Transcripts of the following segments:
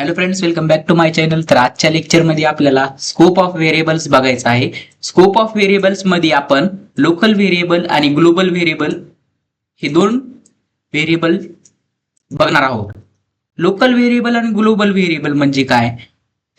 Hello friends, welcome back to my channel. तर आजच्या लेक्चरमध्ये आपल्याला स्कोप ऑफ व्हेरिएबल्स बघायचा आहे. स्कोप ऑफ व्हेरिएबल्स मध्ये आपण लोकल व्हेरिएबल आणि ग्लोबल व्हेरिएबल हे दोन व्हेरिएबल बघणार आहोत. लोकल व्हेरिएबल आणि ग्लोबल व्हेरिएबल म्हणजे काय?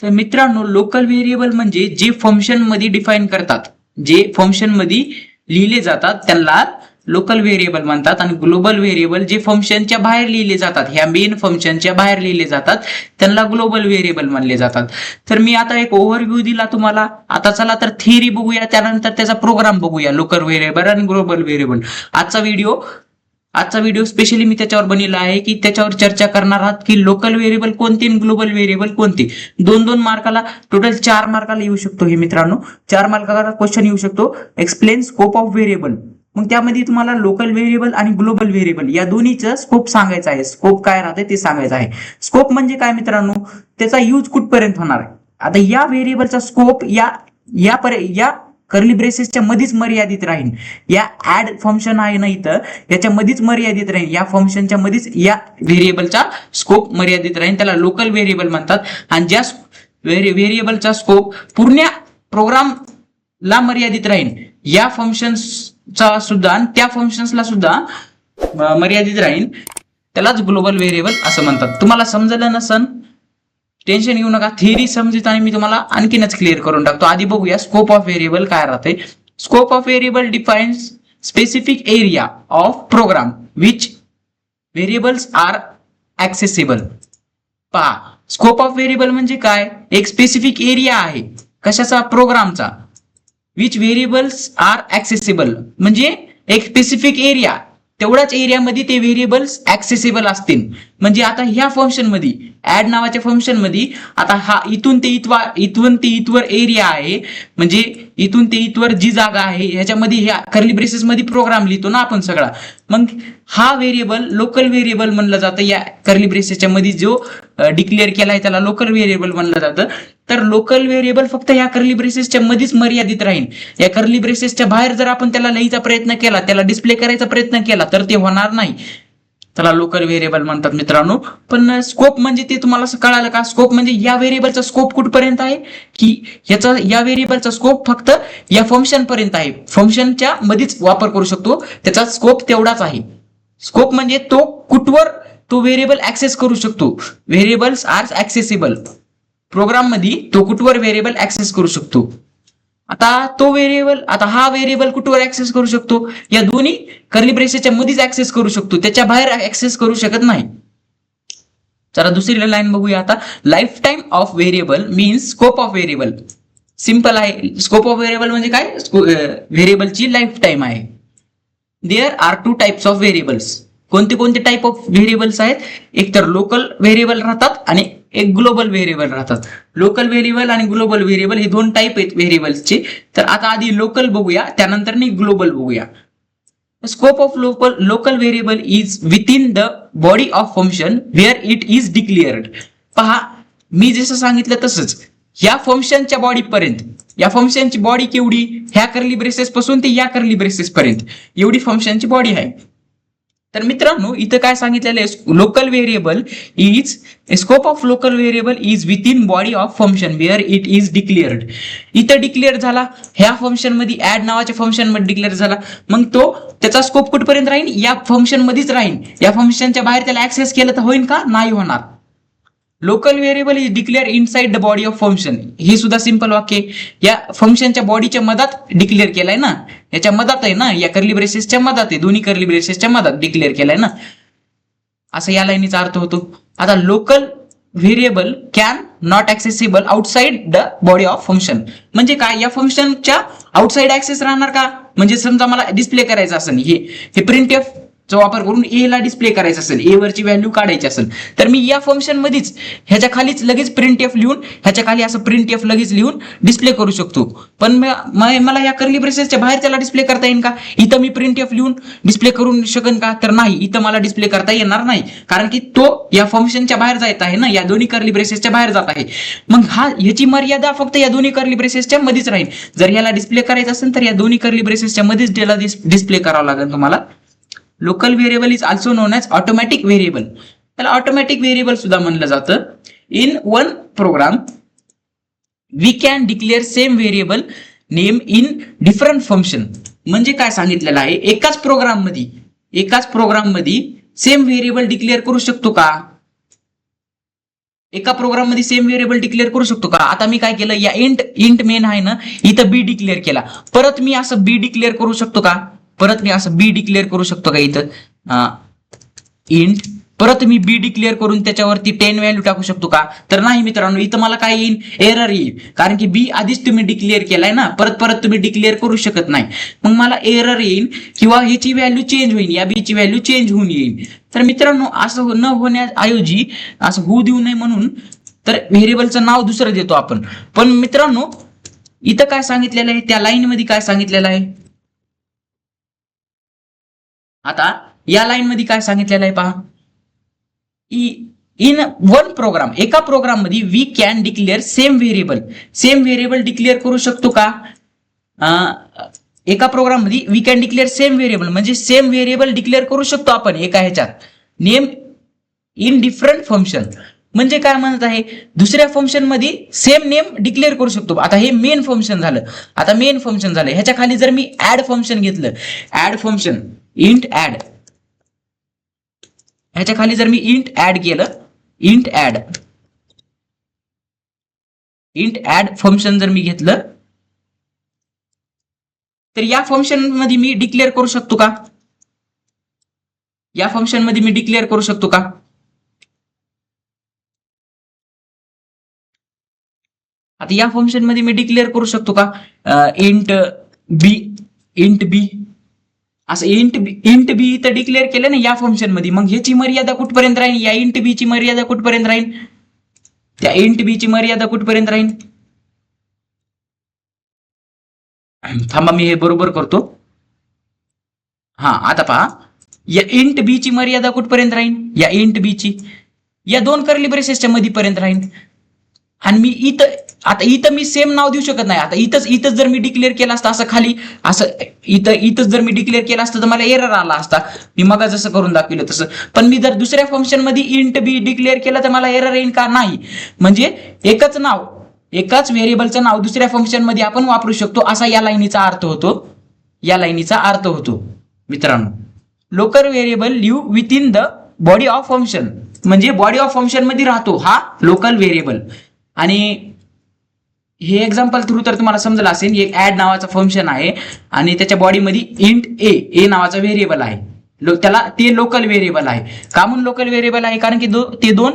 तर मित्रांनो, लोकल व्हेरिएबल म्हणजे जे फंक्शन मध्ये डिफाईन करतात, जे फंक्शन मध्ये लिहिले जातात त्यांना लोकल व्हेरिएबल म्हणतात. आणि ग्लोबल व्हेरिएबल जे फंक्शनच्या बाहेर लिहिले जातात, ह्या मेन फंक्शनच्या बाहेर लिहिले जातात, त्यांना ग्लोबल व्हेरिएबल म्हणले जातात. तर मी आता एक ओव्हरव्ह्यू दिला तुम्हाला. आता चला तर थिअरी बघूया, त्यानंतर त्याचा प्रोग्राम बघूया, लोकल व्हेरिएबल आणि ग्लोबल व्हेरिएबल. आजचा व्हिडिओ स्पेशली मी त्याच्यावर बनवला आहे की त्याच्यावर चर्चा करणार आहात की लोकल व्हेरिएबल कोणते आणि ग्लोबल व्हेरिएबल कोणते. दोन मार्काला, टोटल 4 मार्काला येऊ शकतो हे मित्रांनो. 4 मार्काला क्वेश्चन येऊ शकतो. Explain scope of variable. मग त्यामध्ये तुम्हाला लोकल व्हेरिएबल आणि ग्लोबल व्हेरिएबल या दोन्हीचं स्कोप सांगायचं आहे. स्कोप काय राहते ते सांगायचं आहे. स्कोप म्हणजे काय मित्रांनो, त्याचा यूज कुठपर्यंत होणार आहे. आता या व्हेरिएबलचा स्कोप या कर्ली ब्रेसेसच्या मध्येच मर्यादित राहील. या ऍड फंक्शन आहे ना इथं, याच्या मध्येच मर्यादित राहील. या फंक्शनच्या मध्येच या व्हेरिएबलचा स्कोप मर्यादित राहील. त्याला लोकल व्हेरिएबल म्हणतात. आणि ज्या व्हेरिएबलचा स्कोप पूर्ण प्रोग्रामला मर्यादित राहील, या फंक्शनचा सुद्धा आणि त्या फंक्शन्सला सुद्धा मर्यादित राहील, त्यालाच ग्लोबल व्हेरिएबल असं म्हणतात. तुम्हाला समजलं नसन, टेन्शन घेऊ नका. थिअरी समजत आणि मी तुम्हाला आणखीनच क्लिअर करून टाकतो. आधी बघूया स्कोप ऑफ व्हेरिएबल काय राहते. Scope of variable defines specific area of program which variables are accessible. पहा, स्कोप ऑफ व्हेरिएबल म्हणजे काय? एक स्पेसिफिक एरिया आहे कशाचा? प्रोग्रामचा. विच व्हेरिएबल्स आर ऍक्सेसिबल म्हणजे एक स्पेसिफिक एरिया, तेवढ्याच एरियामध्ये ते व्हेरिएबल्स ऍक्सेसिबल असतील. म्हणजे आता ह्या फंक्शन मध्ये, ऍड नावाच्या फंक्शन मध्ये, आता हा इथून ते इथवर एरिया आहे, म्हणजे इथून ते इथवर जी जागा आहे ह्याच्यामध्ये ह्या कर्ली ब्रेसेस मध्ये प्रोग्राम लिहितो ना आपण सगळा. मग हा व्हेरिएबल लोकल व्हेरिएबल म्हणलं जातं. या कर्ली ब्रेसेसच्या मध्ये जो डिक्लेअर केलाय त्याला लोकल व्हेरिएबल म्हणलं जातं. तर लोकल व्हेरिएबल फक्त या कर्ली ब्रेसेसच्या मध्येच मर्यादित राहील. या कर्ली ब्रेसेसच्या बाहेर जर आपण त्याला लिहायचा प्रयत्न केला, त्याला डिस्प्ले करायचा प्रयत्न केला, तर ते होणार नाही. त्याला लोकल व्हेरिएबल म्हणतात मित्रांनो. पण स्कोप म्हणजे ते तुम्हाला कळालं का? स्कोप म्हणजे या व्हेरिएबलचा स्कोप कुठपर्यंत आहे की या व्हेरिएबलचा स्कोप फक्त या फंक्शन पर्यंत आहे. फंक्शनच्या मध्येच वापर करू शकतो, त्याचा स्कोप तेवढाच आहे. स्कोप म्हणजे तो कुठवर तो व्हेरिएबल ऍक्सेस करू शकतो. Variables are accessible. प्रोग्राम मध्ये तो कुठवर व्हेरिएबल ऍक्सेस करू शकतो. आता हा व्हेरिएबल कुठवर ऍक्सेस करू शकतो? या दोन्ही कर्ली ब्रेसेसच्या मध्येच ऍक्सेस करू शकतो, त्याच्या बाहेर ऍक्सेस करू शकत नाही. चला दुसरी लाईन बघूया आता. Life time of variable means scope of variable. Simple आहे. स्कोप ऑफ व्हेरिएबल म्हणजे काय? व्हेरिएबलची लाईफ टाइम आहे. There are 2 types of variables. कोणते टाइप ऑफ व्हेरिएबल्स आहेत? एक तर लोकल व्हेरिएबल राहतात आणि एक ग्लोबल व्हेरिएबल राहतात. लोकल व्हेरिएबल आणि ग्लोबल व्हेरिएबल हे 2 टाइप आहेत व्हेरिएबल्सचे. तर आता आधी लोकल बघूया, त्यानंतर ग्लोबल बघूया. Scope of local variable is within the body of function where it is declared. पहा, मी जसं सांगितलं तसंच या फंक्शनच्या बॉडी पर्यंत, या फंक्शनची बॉडी केवढी? ह्या कर्ली ब्रेसेस पासून ते या कर्ली ब्रेसेस पर्यंत एवढी फंक्शनची बॉडी आहे. तर मित्रांनो, इथं काय सांगितलेलं आहे? Local variable is scope of local variable is within body of function where it is declared. इथं डिक्लेअर झाला, ह्या फंक्शन मध्ये, ऍड नावाच्या फंक्शन मध्ये डिक्लेअर झाला. मग तो त्याचा स्कोप कुठपर्यंत राहील? या फंक्शन मध्येच राहील. या फंक्शनच्या बाहेर त्याला ऍक्सेस केलं तर होईल का? नाही होणार. Local variable is declare inside the body of function. हे सुद्धा सिंपल वाक्य. या फंक्शनच्या बॉडीच्या मधात डिक्लेअर केलाय ना, याच्या मधात आहे ना, या कर्ली ब्रेसेसच्या मधात आहे, दोन्ही कर्ली ब्रेसेसच्या मधात डिक्लेअर केलाय ना, असं या लाईनीचा अर्थ होतो. आता local variable can not accessible outside the body of function म्हणजे काय? या फंक्शनच्या आउटसाइड ऍक्सेस राहणार का? म्हणजे समजा मला डिस्प्ले करायचं असेल, हे प्रिंट एफ चा वापर करून ए ला डिस्प्ले करायचं असेल, ए वरची व्हॅल्यू काढायची असेल, तर मी या फंक्शन मध्येच ह्याच्या खालीच लगेच प्रिंट एफ लिहून, ह्याच्या खाली असं प्रिंट एफ लगेच लिहून डिस्प्ले करू शकतो. पण मला या कर्ली ब्रेसेसच्या बाहेर त्याला डिस्प्ले करता येईल का? इथं मी प्रिंट एफ लिहून डिस्प्ले करू शकन का? तर नाही, इथं मला डिस्प्ले करता येणार नाही, कारण की तो या फंक्शनच्या बाहेर जात आहे ना, या दोन्ही कर्ली ब्रेसेसच्या बाहेर जात आहे. मग ह्याची मर्यादा फक्त या दोन्ही कर्ली ब्रेसेसच्या मध्येच राहील. जर याला डिस्प्ले करायचं असेल तर या दोन्ही कर्ली ब्रेसेसच्या मध्येच त्याला डिस्प्ले करावं लागेल तुम्हाला. Local variable is also known as automatic variable. त्याला ऑटोमॅटिक व्हेरिएबल सुद्धा म्हणलं जातं. In one program we can declare same variable name in different function. म्हणजे काय सांगितलेलं आहे, एकाच प्रोग्राम मध्ये सेम व्हेरिएबल डिक्लेअर करू शकतो का? एका प्रोग्राम मध्ये सेम व्हेरिएबल डिक्लेअर करू शकतो का? आता मी काय केलं, या इंट मेन आहे ना, इथं बी डिक्लेअर केला. परत मी असं बी डिक्लेअर करू शकतो का? इथं इंट परत मी बी डिक्लेअर करून त्याच्यावरती 10 व्हॅल्यू टाकू शकतो का? तर नाही मित्रांनो, इथं मला काय येईल, एरर येईल. कारण की बी आधीच तुम्ही डिक्लेअर केलाय ना, परत तुम्ही डिक्लेअर करू शकत नाही. मग मला एरर येईल किंवा ह्याची व्हॅल्यू चेंज होईल, या बीची व्हॅल्यू चेंज होऊन येईल. तर मित्रांनो, असं न होण्याऐवजी असं होऊ देऊ नये म्हणून तर व्हेरिएबलचं नाव दुसरं देतो आपण. पण मित्रांनो, इथं काय सांगितलेलं आहे, त्या लाईन मध्ये काय सांगितलेलं आहे, आता या लाईन मध्ये काय सांगितलेलं आहे पहा, इन वन प्रोग्राम, एका प्रोग्राम मध्ये we can declare same variable declare करू शकतो का? एका प्रोग्राम मध्ये we can declare same variable, म्हणजे सेम व्हेरिएबल डिक्लेअर करू शकतो आपण एका ह्याच्यात. नेम इन डिफरंट फंक्शन, म्हणजे काय म्हणत आहे, दुसऱ्या फंक्शन मध्ये सेम नेम डिक्लेअर करू शकतो. आता हे मेन फंक्शन झालं. ह्याच्या खाली जर मी ऍड फंक्शन घेतलं, ऍड फंक्शन इंट ऍड, ह्याच्या खाली जर मी इंट ऍड केलं, इंट ऍड फंक्शन जर मी घेतलं, तर या फंक्शन मध्ये मी डिक्लेअर करू शकतो का? आता या फंक्शन मध्ये मी डिक्लेअर करू शकतो का? इंट बी असं इंट बी तर डिक्लेअर केलं ना या फंक्शन मध्ये. मग ह्याची मर्यादा कुठपर्यंत राहील, या इंट बी ची मर्यादा कुठपर्यंत राहील, त्या इंट बी ची मर्यादा कुठपर्यंत राहील? थांबा, मी हे बरोबर करतो. हा, आता पहा, या इंट बी ची मर्यादा कुठपर्यंत राहील, या इंट बी ची या दोन कर्ली ब्रेसेसच्या मध्ये पर्यंत राहील. आणि मी इथं मी सेम नाव देऊ शकत नाही. आता इथंच जर मी डिक्लेअर केलं असतं असं खाली, असं इथंच जर मी डिक्लेअर केलं असतं तर मला एरर आला असता, मी मग जसं करून दाखवलं तसं. पण मी जर दुसऱ्या फंक्शन मध्ये इंट बी डिक्लेअर केलं तर मला एरर येईल का? नाही. म्हणजे एकाच व्हेरिएबलचं नाव दुसऱ्या फंक्शन मध्ये आपण वापरू शकतो, असा या लाईनीचा अर्थ होतो. मित्रांनो, local variable live within the body of function, म्हणजे बॉडी ऑफ फंक्शन मध्ये राहतो हा लोकल व्हेरिएबल. आणि हे एक्झाम्पल थ्रू तर तुम्हाला समजलं असेल, एक ऍड नावाचं फंक्शन आहे आणि त्याच्या बॉडीमध्ये इंट ए नावाचा व्हेरिएबल आहे, ते लोकल व्हेरिएबल आहे. का म्हणून लोकल व्हेरिएबल आहे? कारण की ते दोन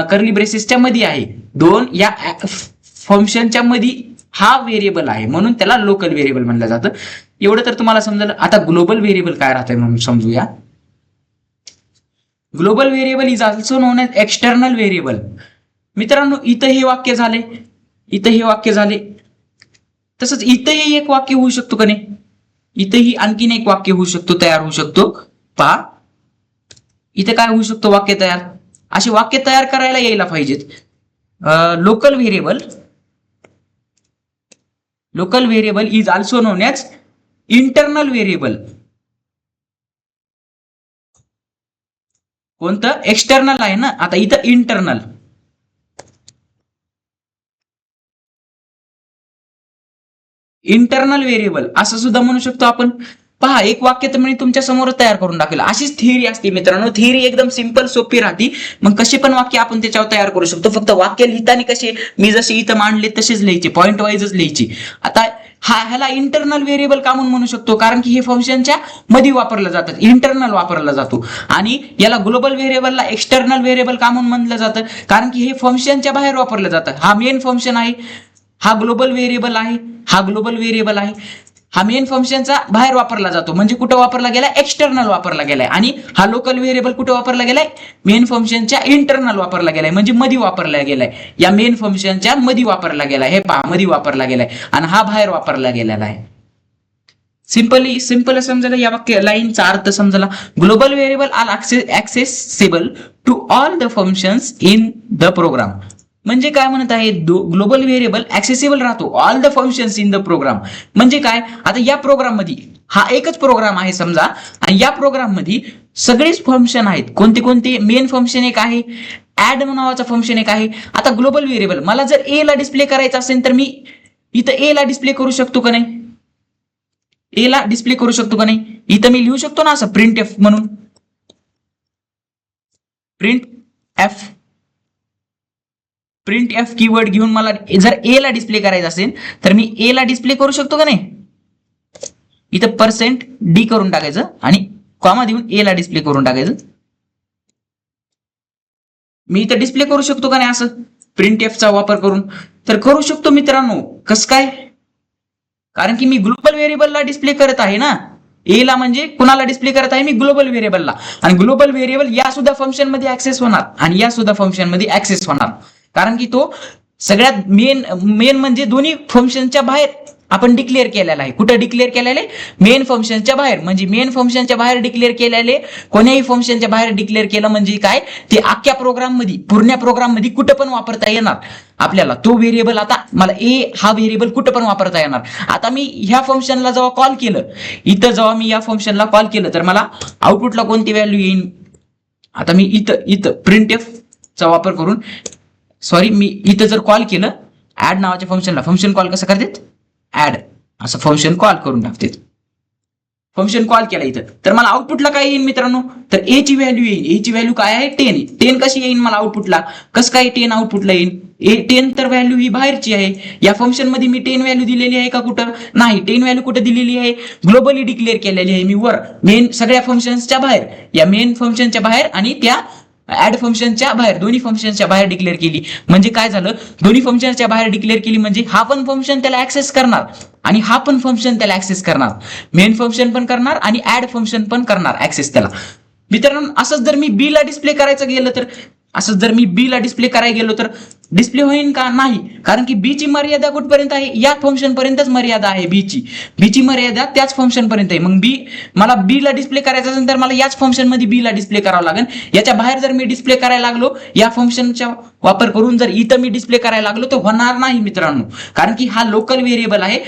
कर्ली ब्रेसेसच्या मध्ये आहे, दोन या फंक्शनच्या मध्ये हा व्हेरिएबल आहे, म्हणून त्याला लोकल व्हेरिएबल म्हणलं जातं. एवढं तर तुम्हाला समजलं. आता ग्लोबल व्हेरिएबल काय राहतंय म्हणून समजूया. Global variable is also known as external variable. मित्रांनो, इथं हे वाक्य झाले, तसंच इथंही एक वाक्य होऊ शकतो का नाही? इथंही आणखीन एक वाक्य तयार होऊ शकतो. पहा, इथं काय होऊ शकतो वाक्य तयार, असे वाक्य तयार करायला यायला पाहिजेत. Local variable is also known as internal variable. कोणतं? एक्सटर्नल आहे ना, आता इथं इंटरनल व्हेरिएबल असं सुद्धा म्हणू शकतो आपण. पहा, एक वाक्य तर मी तुमच्या समोर तयार करून दाखवलं. अशीच थिअरी असते मित्रांनो, थिअरी एकदम सिंपल सोपी राहते. मग कसे पण वाक्य आपण त्याच्यावर तयार करू शकतो. फक्त वाक्य लिहिताना कसे मी जसे इथं मांडले तसेच लिहायचे, पॉईंट वाईजच लिहायची. आता ह्याला इंटरनल व्हेरिएबल का म्हणून म्हणू शकतो? कारण की हे फंक्शनच्या मध्ये वापरलं जातात, इंटरनल वापरला जातो. आणि याला ग्लोबल व्हेरिएबलला एक्सटर्नल व्हेरिएबल का म्हणून म्हणलं जातं? कारण की हे फंक्शनच्या बाहेर वापरलं जातं. हा मेन फंक्शन आहे, हा ग्लोबल व्हेरिएबल आहे, हा मेन फंक्शनचा बाहेर वापरला जातो. म्हणजे कुठं वापरला गेलाय? एक्सटर्नल वापरला गेलाय. आणि हा लोकल व्हेरिएबल कुठं वापरला गेलाय? मेन फंक्शनच्या इंटरनल वापरला गेलाय, म्हणजे मध्ये वापरला गेलाय. या मेन फंक्शनच्या मध्ये वापरला गेलाय, हे पहा मध्ये वापरला गेलाय, आणि हा बाहेर वापरला गेलेला आहे. सिंपल समजलं, या वाक्य लाईनचा अर्थ समजला. Global variable are accessible to all the functions in the program. म्हणजे काय म्हणत आहे? ग्लोबल व्हेरिएबल ऍक्सेसिबल राहतो all the functions in the program. म्हणजे काय? आता या प्रोग्राम मध्ये हा एकच प्रोग्राम आहे समजा, आणि या प्रोग्राम मध्ये सगळेच फंक्शन आहेत. कोणते कोणते? मेन फंक्शन एक आहे, ऍड नावाचं फंक्शन एक आहे. आता ग्लोबल व्हेरिएबल मला जर ए ला डिस्प्ले करायचं असेल तर मी इथं ए ला डिस्प्ले करू शकतो का नाही? ए ला डिस्प्ले करू शकतो का नाही? इथं मी लिहू शकतो ना असं प्रिंट एफ म्हणून, print F. Print F keyword घेऊन मला जर ए ला डिस्प्ले करायचं असेल तर मी ए ला डिस्प्ले करू शकतो का नाही? इथं पर्सेंट डी करून टाकायचं आणि कॉमा देऊन ए ला डिस्प्ले करून टाकायचं. मी इथं डिस्प्ले करू शकतो का नाही असं प्रिंट एफ चा वापर करून? तर करू शकतो मित्रांनो. कसं काय? कारण की मी ग्लोबल व्हेरिएबलला डिस्प्ले करत आहे ना. ए ला म्हणजे कुणाला डिस्प्ले करत आहे? मी ग्लोबल व्हेरिएबलला. आणि ग्लोबल व्हेरिएबल या सुद्धा फंक्शन मध्ये ऍक्सेस होणार आणि या सुद्धा फंक्शन मध्ये ऍक्सेस होणार, कारण की तो सगळ्यात मेन म्हणजे दोन्ही फंक्शनच्या बाहेर आपण डिक्लेअर केलेला आहे. कुठं डिक्लेअर केलेले? मेन फंक्शनच्या बाहेर. म्हणजे मेन फंक्शनच्या बाहेर डिक्लेअर केलेले, कोण्याही फंक्शनच्या बाहेर डिक्लेअर केलं म्हणजे काय? ते अख्ख्या प्रोग्राम मध्ये, पूर्ण प्रोग्राम मध्ये कुठं पण वापरता येणार आपल्याला तो व्हेरिएबल. आता मला ए हा व्हेरिएबल कुठं पण वापरता येणार. आता मी ह्या फंक्शनला जेव्हा कॉल केलं, इथं जेव्हा मी या फंक्शनला कॉल केलं तर मला आउटपुटला कोणती व्हॅल्यू येईल? आता मी इथं प्रिंट एफ चा वापर करून, सॉरी, मी इथं जर कॉल केलं ऍड नावाच्या फंक्शनला, फंक्शन कॉल कसं करतात? ऍड असं फंक्शन कॉल करून टाकतात. फंक्शन कॉल केला इथं तर मला आउटपुटला काय येईल मित्रांनो? तर ए ची व्हॅल्यू येईल. ए ची व्हॅल्यू काय आहे? 10. 10 कशी येईल मला आउटपुटला? कसं काय 10 आउटपुटला येईल? 10 तर व्हॅल्यू ही बाहेरची आहे. या फंक्शन मध्ये मी 10 व्हॅल्यू दिलेली आहे का कुठं? नाही. 10 व्हॅल्यू कुठं दिलेली आहे? ग्लोबली डिक्लेअर केलेली आहे मी वर, मेन सगळ्या फंक्शन्सच्या बाहेर, या मेन फंक्शनच्या बाहेर आणि त्या ऍड फंक्शनच्या बाहेर, दोन्ही फंक्शनच्या बाहेर डिक्लेअर केली. म्हणजे काय झालं? दोन्ही फंक्शनच्या बाहेर डिक्लेअर केली म्हणजे हा पण फंक्शन त्याला ऍक्सेस करणार आणि हा पण फंक्शन त्याला ऍक्सेस करणार. मेन फंक्शन पण करणार आणि ऍड फंक्शन पण करणार ऍक्सेस त्याला. मित्रांनो असंच जर मी बी ला डिस्प्ले करायचं गेलं तर, असं जर मी बी ला डिस्प्ले करायला गेलो तर डिस्प्ले होईल का? नाही. कारण की बी ची मर्यादा कुठपर्यंत आहे? या फंक्शन पर्यंतच मर्यादा आहे बी ची मर्यादा त्याच फंक्शन पर्यंत आहे. मग मला बी ला डिस्प्ले करायचं असेल तर मला याच फंक्शन मध्ये बी ला डिस्प्ले करावं लागेल. याच्या बाहेर जर मी डिस्प्ले करायला लागलो, या फंक्शनचा वापर करून जर इथं मी डिस्प्ले करायला लागलो तर होणार नाही मित्रांनो, कारण की हा लोकल व्हेरिएबल आहे.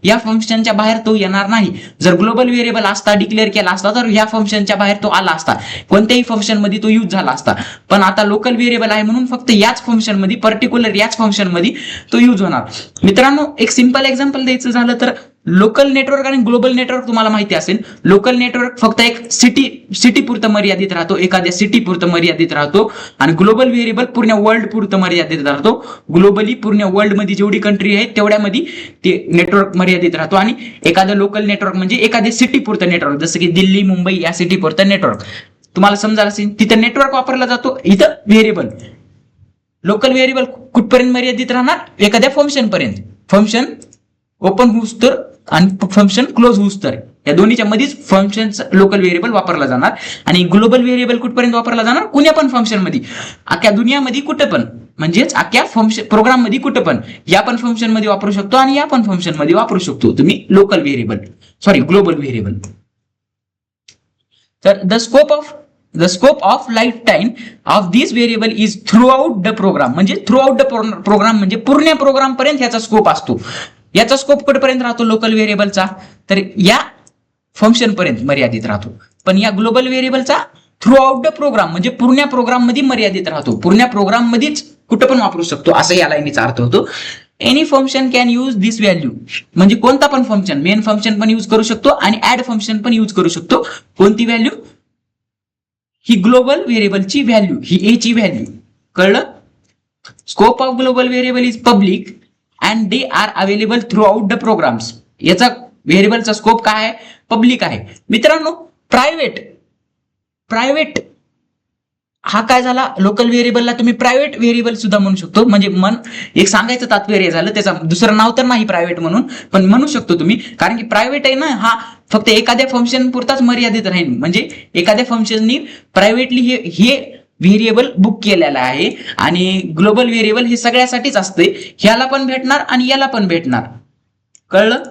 या फंक्शनच्या बाहेर तो येणार नाही. जर ग्लोबल व्हेरिएबल असता, डिक्लेअर केला असता तर ह्या फंक्शनच्या बाहेर तो आला असता, कोणत्याही फंक्शन मध्ये तो यूज झाला असता. पण आता लोकल व्हेरिएबल आहे म्हणून फक्त याच फंक्शन मध्ये, पर्टिक्युलर याच फंक्शन मध्ये तो यूज होणार. मित्रांनो एक सिंपल एक्झाम्पल द्यायचं झालं तर लोकल नेटवर्क आणि ग्लोबल नेटवर्क तुम्हाला माहिती असेल. लोकल नेटवर्क फक्त एक सिटी पुरतं मर्यादित राहतो, एखाद्या सिटी पुरतं मर्यादित राहतो, आणि ग्लोबल व्हेरिएबल पूर्ण वर्ल्ड पुरतं मर्यादित राहतो. ग्लोबली पूर्ण वर्ल्ड मध्ये जेवढी कंट्री आहे तेवढ्यामध्ये ते नेटवर्क मर्यादित राहतो. आणि एखादं लोकल नेटवर्क म्हणजे एखाद्या सिटी पुरतं नेटवर्क, जसं की दिल्ली, मुंबई या सिटी पुरतं नेटवर्क. तुम्हाला समजायला असेल तिथं नेटवर्क वापरला जातो. इथं व्हेरिएबल, लोकल व्हेरिएबल कुठपर्यंत मर्यादित राहणार? एखाद्या फंक्शन पर्यंत. फंक्शन ओपन होऊस तर आणि फंक्शन क्लोज होऊस तर या दोन्हीच्या मध्येच फंक्शन लोकल व्हेरिएबल वापरला जाणार. आणि ग्लोबल व्हेरिएबल कुठपर्यंत वापरला जाणार? कुण्या पण फंक्शन मध्ये, अख्ख्या दुनियामध्ये कुठं पण, म्हणजेच अख्ख्या फंक्शन प्रोग्राम मध्ये कुठं पण, या पण फंक्शन मध्ये वापरू शकतो आणि या पण फंक्शन मध्ये वापरू शकतो तुम्ही local variable, sorry global variable. तर the scope of lifetime of this variable is throughout the program. म्हणजे throughout the program म्हणजे पूर्ण प्रोग्राम पर्यंत याचा स्कोप असतो. याचा स्कोप कुठपर्यंत राहतो लोकल व्हेरिएबलचा? तर या फंक्शन पर्यंत मर्यादित राहतो. पण या ग्लोबल व्हेरिएबलचा थ्रू आउट द प्रोग्राम म्हणजे पूर्ण प्रोग्राम मध्ये मर्यादित राहतो. पूर्ण प्रोग्राम मध्येच कुठं पण वापरू शकतो, असं या लाईनीचा अर्थ होतो. Any function can use this value, म्हणजे कोणता पण फंक्शन, मेन फंक्शन पण यूज करू शकतो आणि ऍड फंक्शन पण यूज करू शकतो. कोणती व्हॅल्यू? ही ग्लोबल व्हेरिएबलची व्हॅल्यू, ही ए ची व्हॅल्यू. कळलं? Scope of global variable is public and they are available throughout the programs. याचा व्हेरिएबलचा स्कोप काय आहे? पब्लिक आहे. मित्रांनो प्रायव्हेट हा काय झाला? लोकल व्हेरिएबलला तुम्ही प्रायव्हेट व्हेरिएबल सुद्धा म्हणू शकतो. म्हणजे एक सांगायचं तात्पर्य झालं, त्याचा दुसरं नाव तर नाही प्रायव्हेट म्हणून, पण म्हणू शकतो तुम्ही, कारण की प्रायव्हेट आहे ना, हा फक्त एखाद्या फंक्शन पुरताच मर्यादित राहील. म्हणजे एखाद्या फंक्शननी प्रायव्हेटली हे व्हेरिएबल बुक केलेला आहे. आणि ग्लोबल व्हेरिएबल हे सगळ्यासाठीच असते, ह्याला पण भेटणार आणि याला पण भेटणार. कळलं?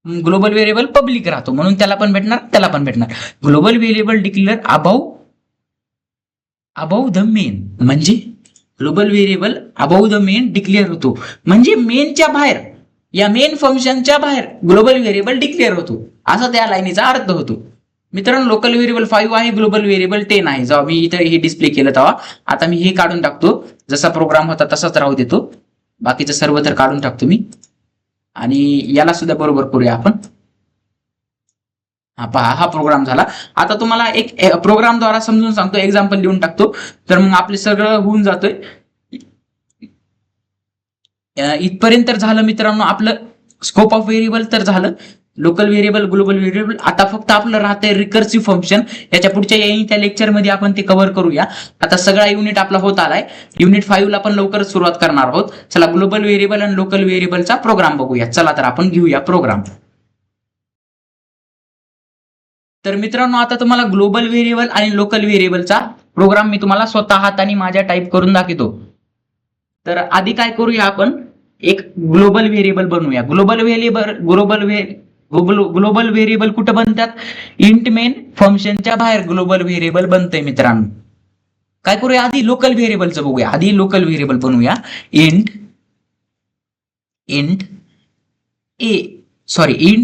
ग्लोबल व्हेरिएबल पब्लिक राहतो म्हणून त्याला पण भेटणार, त्याला पण भेटणार. Global variable declare above the main, म्हणजे global variable above the main declare होतो, म्हणजे मेनच्या बाहेर. या मेन फंक्शनच्या बाहेर ग्लोबल व्हेरिएबल डिक्लेअर होतो, असा त्या लाईनीचा अर्थ होतो. मित्रांनो, लोकल व्हेरिएबल 5 आहे, ग्लोबल व्हेरिएबल 10 आहे. जेव्हा मी इथं हे डिस्प्ले केलं तेव्हा आता मी हे काढून टाकतो, जसा प्रोग्राम होता तसाच राहू देतो, बाकीचं सर्व तर काढून टाकतो मी, आणि याला सुद्धा बरोबर करूया आपण. हा पहा, हा प्रोग्राम झाला. आता तुम्हाला एक प्रोग्रामद्वारा समजून सांगतो, एक्झाम्पल लिहून टाकतो, तर मग आपले सगळं होऊन जातोय. इथपर्यंत तर झालं मित्रांनो आपलं स्कोप ऑफ व्हेरिएबल तर झालं, लोकल व्हेरिएबल, ग्लोबल व्हेरिएबल. आता फक्त आपलं राहतंय रिकर्सिव्ह फंक्शन. याच्या पुढच्या त्या लेक्चरमध्ये आपण ते कव्हर करूया. आता सगळा युनिट आपला होत आलाय. युनिट 5 ला आपण लवकरच सुरुवात करणार आहोत. चला, ग्लोबल व्हेरिएबल आणि लोकल व्हेरिएबलचा प्रोग्राम बघूया. चला तर आपण घेऊया प्रोग्राम. तर मित्रांनो, आता तुम्हाला ग्लोबल व्हेरिएबल आणि लोकल व्हेरिएबलचा प्रोग्राम मी तुम्हाला स्वतः हाताने माझ्या टाईप करून दाखवतो. तर आधी काय करूया, आपण एक ग्लोबल व्हेरिएबल बनवूया. ग्लोबल व्हेरिएबल कुठं बनतात? इंट मेन फंक्शनच्या बाहेर ग्लोबल व्हेरिएबल बनतंय मित्रांनो. काय करूया, आधी लोकल व्हेरिएबलचं बघूया. आधी लोकल व्हेरिएबल बनवूया. इंट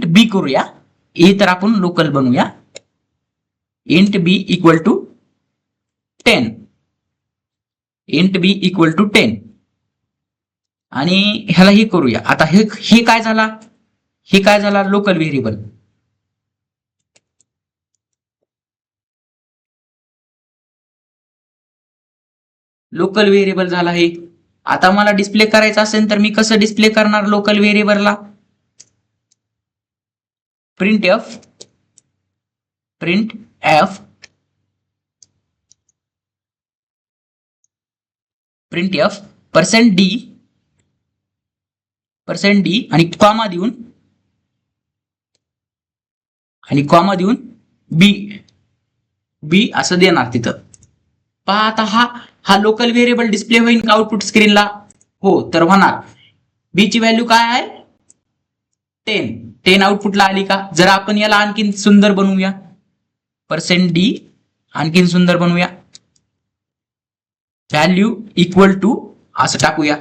बी करूया. ए तर आपण लोकल बनवूया. Int B equal to 10. Int B equal to 10 आणि ह्याला हे करूया. आता हे काय झाला? हे काय झाला? Local variable. लोकल व्हेरिएबल झाला हे. आता मला डिस्प्ले करायचं असेल तर मी कसं डिस्प्ले करणार लोकल व्हेरिएबलला? प्रिंट एफ %d आणि कॉमा देऊन बी असं देणार तिथं. पहा, आता हा लोकल व्हेरिएबल डिस्प्ले होईल का आउटपुट स्क्रीनला? हो, तर होणार. बी ची व्हॅल्यू काय आहे? 10 आउटपुटला आली का? जर आपण याला आणखीन सुंदर बनवूया, %d आणखीन सुंदर बनवूया, व्हॅल्यू इक्वल टू असं टाकूया.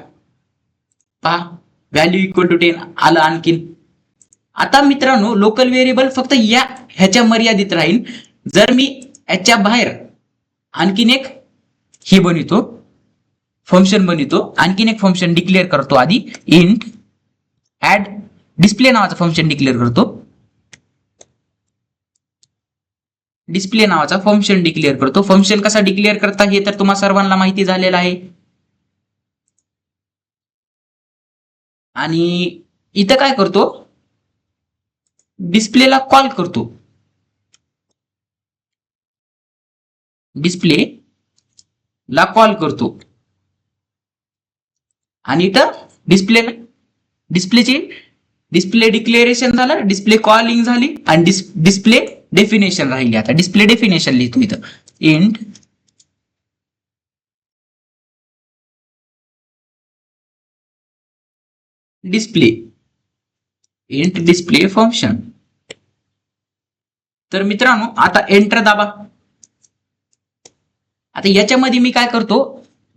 पहा, व्हॅल्यू इक्वल टू 10 आलं आणखीन. आता मित्रांनो, लोकल व्हेरिएबल फक्त ह्याच्या मर्यादित राहील. जर मी याच्या बाहेर आणखीन एक ही बनवतो, फंक्शन बनवतो, आणखीन एक फंक्शन डिक्लेअर करतो. आधी इंट ऍड डिस्प्ले नावाचं फंक्शन डिक्लेअर करतो. फंक्शन कसा डिक्लेअर करता हे तर तुम्हा सर्वांना माहिती झालेलं आहे. आणि इथं काय करतो? डिस्प्लेला कॉल करतो. आणि इथं डिस्प्ले डिक्लेरेशन झालं, डिस्प्ले कॉलिंग झाली आणि डिस्प्ले डेफिनेशन राहिली. आता डिस्प्ले डेफिनेशन लिहितो इथं. Int display function. तर मित्रांनो, आता एंटर दाबा. आता याच्यामध्ये मी काय करतो?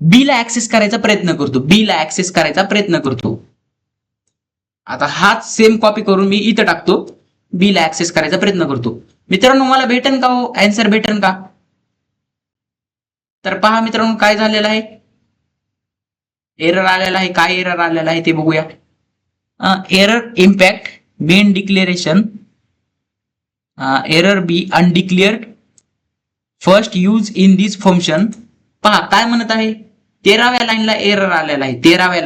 बी ला ऍक्सेस करायचा प्रयत्न करतो. आता हाच सेम कॉपी करून मी इथं टाकतो. बी ला ऍक्सेस करायचा प्रयत्न करतो. मित्रांनो, मला भेटेन का हो? आन्सर भेटेन का? तर पहा मित्रांनो, काय झालेलं आहे? एरर आलेला आहे. काय एरर आलेला आहे ते बघूया. Error impact main declaration, error B undeclared first use in this function. पहा काय म्हणत आहे? 13व्या लाईनला एरर आलेला आहे. 13व्या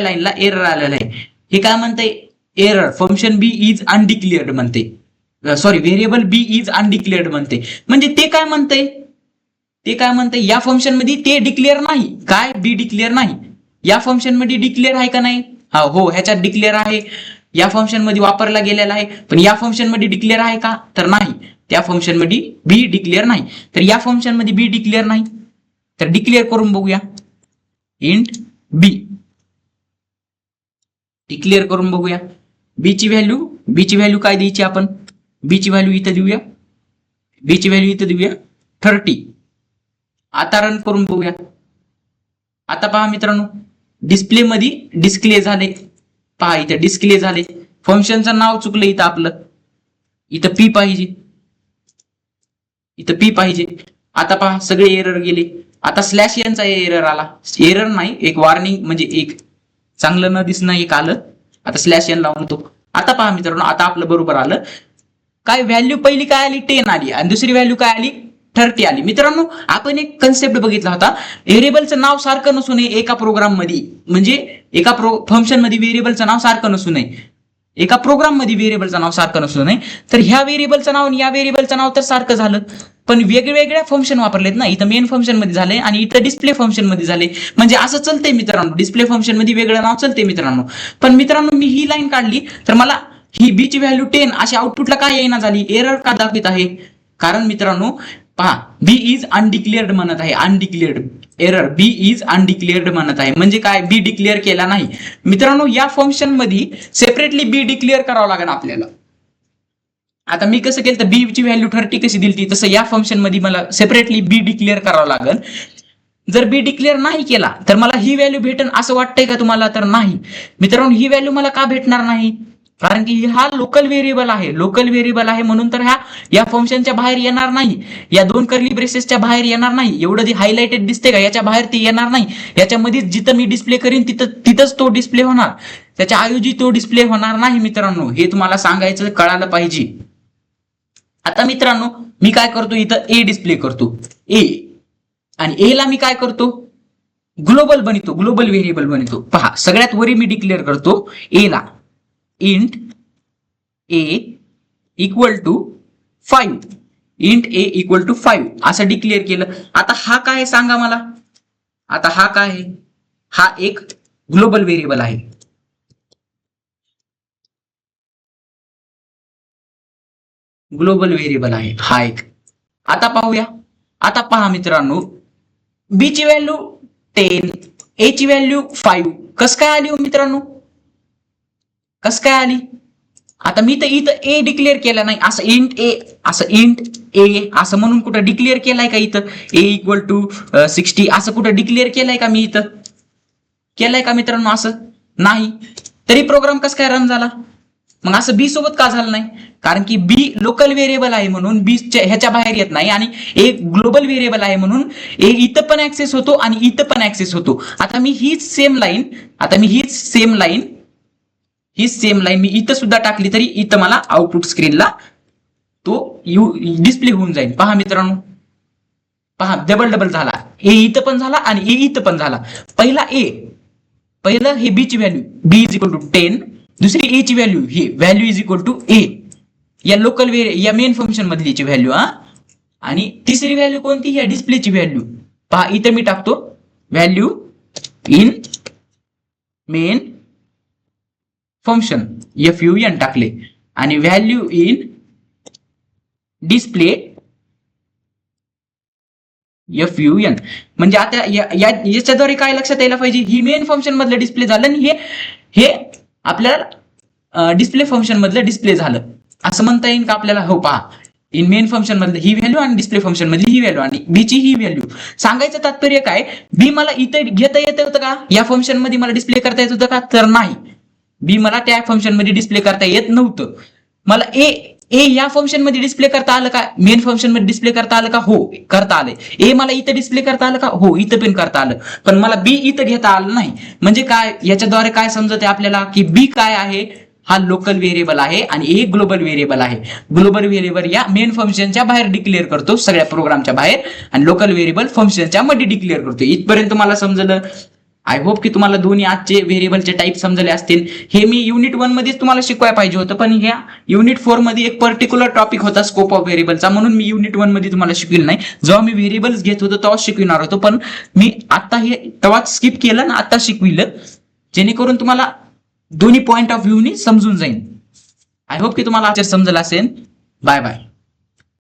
लाईनला एरर आलेला आहे. हे काय म्हणते? एरर फंक्शन बी इज अनडिक्लेअर्ड म्हणते. सॉरी, व्हेरिएबल बी इज अनडिक्लेअर्ड म्हणते. म्हणजे ते काय म्हणते? या फंक्शन मध्ये ते डिक्लेअर नाही. काय? बी डिक्लेअर नाही. या फंक्शन मध्ये डिक्लेअर आहे का नाही? हो, ह्याच्यात डिक्लेअर आहे. या फंक्शन मध्ये वापरला गेलेला आहे. पण या फंक्शन मध्ये डिक्लेअर आहे का? तर नाही. त्या फंक्शन मध्ये बी डिक्लेअर नाही. तर या फंक्शन मध्ये बी डिक्लेअर नाही. तर डिक्लेअर करून बघूया. इंट बी डिक्लेअर करून बघूया. बी ची व्हॅल्यू काय द्यायची आपण? बी ची व्हॅल्यू इथं देऊया 30. आता रन करून बघूया. आता पहा मित्रांनो, डिस्प्ले मध्ये डिस्प्ले झाले, पहा इथं डिस्प्ले झाले. फंक्शनचं नाव चुकलं इथं आपलं, इथं पी पाहिजे, इथं पी पाहिजे. आता पहा सगळे एरर गेले. आता स्लॅश एनचा एरर आला, एरर नाही एक वॉर्निंग म्हणजे एक चांगलं न दिसणं एक आलं. आता स्लॅश एन लावून तो. आता पहा मित्रांनो आता आपलं बरोबर आलं. काय व्हॅल्यू पहिली काय आली 10 आली आणि दुसरी व्हॅल्यू काय आली 30 आली. मित्रांनो आपण एक कन्सेप्ट बघितला होता, व्हेरिएबलचं नाव सारखं नसू नये एका प्रोग्राम मध्ये, म्हणजे एका फंक्शन मध्ये व्हेरिएबलचं नाव सारखं नसू नये, एका प्रोग्राम मध्ये व्हेरिएबलचं नाव सारखं नसू नये. तर ह्या व्हेरिएबलचं नाव आणि या व्हेरिएबलचं नाव तर सारखं झालं, पण वेगवेगळ्या फंक्शन वापरलेत ना. इथं मेन फंक्शन मध्ये झाले आणि इथं डिस्प्ले फंक्शन मध्ये झाले. म्हणजे असं चलतंय मित्रांनो, डिस्प्ले फंक्शन मध्ये वेगळं नाव चलते मित्रांनो. पण मित्रांनो मी ही लाईन काढली तर मला ही बी ची व्हॅल्यू 10 अशी आउटपुटला काय येईना झाली, एरर का दाखवित आहे. कारण मित्रांनो पहा बी इज अनडिक्लेअर्ड म्हणत आहे, अनडिक्लेअर्ड एरर, बी इज अनडिक्लेअर्ड म्हणत आहे. म्हणजे काय, बी डिक्लेअर केला नाही. मित्रांनो या फंक्शन मध्ये सेपरेटली बी डिक्लेअर करावं लागेल आपल्याला. आता मी कसं केलं तर बी ची व्हॅल्यू 30 कशी दिली, तसं या फंक्शन मध्ये मला सेपरेटली बी डिक्लेअर करावं लागेल. जर बी डिक्लेअर नाही केला तर मला ही व्हॅल्यू भेटेल असं वाटतंय का तुम्हाला, तर नाही. मित्रांनो ही व्हॅल्यू मला का भेटणार नाही, कारण की हा लोकल व्हेरिएबल आहे, लोकल व्हेरिएबल आहे म्हणून तर या फंक्शनच्या बाहेर येणार नाही, या दोन कर्ली ब्रेसेसच्या बाहेर येणार नाही. एवढं जे हायलाइटेड दिसते का याच्या बाहेर ते येणार नाही. याच्यामध्ये जिथं मी डिस्प्ले करीन तिथंच तो डिस्प्ले होणार, त्याच्या ऐवजी तो डिस्प्ले होणार नाही. मित्रांनो हे तुम्हाला सांगायचं कळालं पाहिजे. आता मित्रांनो मी काय करतो, इथं ए डिस्प्ले करतो ए, आणि ए ला मी काय करतो ग्लोबल बनवतो, ग्लोबल व्हेरिएबल बनवतो. पहा सगळ्यात वरी मी डिक्लेअर करतो ए ला int A equal to 5, int A equal to 5 असं डिक्लेअर केलं. आता हा काय आहे सांगा मला, आता हा काय आहे, हा एक ग्लोबल व्हेरिएबल आहे. ग्लोबल व्हेरिएबल आहे हा एक. आता पाहूया, आता पहा मित्रांनो बी ची व्हॅल्यू 10, ए ची व्हॅल्यू 5 कस काय आली हो मित्रांनो, कस काय आली. आता मी तर इथं ए डिक्लेअर केला नाही, असं इंट ए, असं इंट ए असं म्हणून कुठं डिक्लेअर केलाय का, इथं ए इक्वल टू 60 असं कुठं डिक्लेअर केलाय का मी, इथं केलाय का मित्रांनो, असं नाही. तरी प्रोग्राम कस काय रन झाला, मग असं बी सोबत का झालं नाही, कारण की बी लोकल व्हेरिएबल आहे म्हणून बी ह्याच्या बाहेर येत नाही, आणि ए ग्लोबल व्हेरिएबल आहे म्हणून ए इथं पण ऍक्सेस होतो आणि इथं पण ऍक्सेस होतो. आता मी हीच सेम लाईन, मी इथं सुद्धा टाकली तरी इथं मला आउटपुट स्क्रीनला तो डिस्प्ले होऊन जाईल. पहा मित्रांनो, पहा डबल डबल झाला, ए इथं पण झाला आणि ए इथं पण झाला. पहिलं हे बी ची value B is equal to 10, दुसरी ए ची व्हॅल्यू ही value is equal to A, या लोकल या मेन फंक्शन मधलीची व्हॅल्यू, आणि तिसरी व्हॅल्यू कोणती, या डिस्प्लेची व्हॅल्यू. पहा इथं मी टाकतो value in main function FUN टाकले, आणि व्हॅल्यू इन डिस्प्ले FUN. म्हणजे आता याच्याद्वारे काय लक्षात यायला पाहिजे, ही मेन फंक्शन मधलं डिस्प्ले झालं आणि हे आपल्याला डिस्प्ले फंक्शन मधलं डिस्प्ले झालं असं म्हणता येईल का आपल्याला. हो पहा इन मेन फंक्शन मधलं ही व्हॅल्यू आणि डिस्प्ले फंक्शन मधली ही व्हॅल्यू आणि बी ची ही व्हॅल्यू. सांगायचं तात्पर्य काय, बी मला इथं घेता येत होतं का, या फंक्शन मध्ये मला डिस्प्ले करता येत होतं का, तर नाही. बी मला त्या फंक्शन मध्ये डिस्प्ले करता येत नव्हतं. मला ए या फंक्शन मध्ये डिस्प्ले करता आलं का, मेन फंक्शन मध्ये डिस्प्ले करता आलं का, हो करता आलं. ए मला इथं डिस्प्ले करता आलं का, हो इथं पण करता आलं. पण मला बी इथं घेता आलं नाही. म्हणजे काय, याच्याद्वारे काय समजते आपल्याला की बी काय आहे, हा लोकल व्हेरिएबल आहे आणि ए ग्लोबल व्हेरिएबल आहे. ग्लोबल व्हेरिएबल या मेन फंक्शनच्या बाहेर डिक्लेअर करतो, सगळ्या प्रोग्रामच्या बाहेर, आणि लोकल व्हेरिएबल फंक्शनच्या मध्ये डिक्लेअर करतो. इथपर्यंत मला समजलं. आय होप की तुम्हाला दोन्ही आजचे व्हेरिएबलचे टाईप समजले असतील. हे मी युनिट 1 मध्येच तुम्हाला शिकवायला पाहिजे होतं, पण ह्या युनिट 4 मध्ये एक पर्टिक्युलर टॉपिक होता स्कोप ऑफ व्हेरिएबलचा, म्हणून मी युनिट 1 मध्ये तुम्हाला शिकविल नाही. जेव्हा मी व्हेरिएबल्स घेत होतो तेव्हा शिकविणार होतो, पण मी आता हे तेव्हाच स्किप केलं ना आता शिकविलं, जेणेकरून तुम्हाला दोन्ही पॉइंट ऑफ व्ह्यूनी समजून जाईल. आय होप की तुम्हाला समजलं असेल. Bye bye.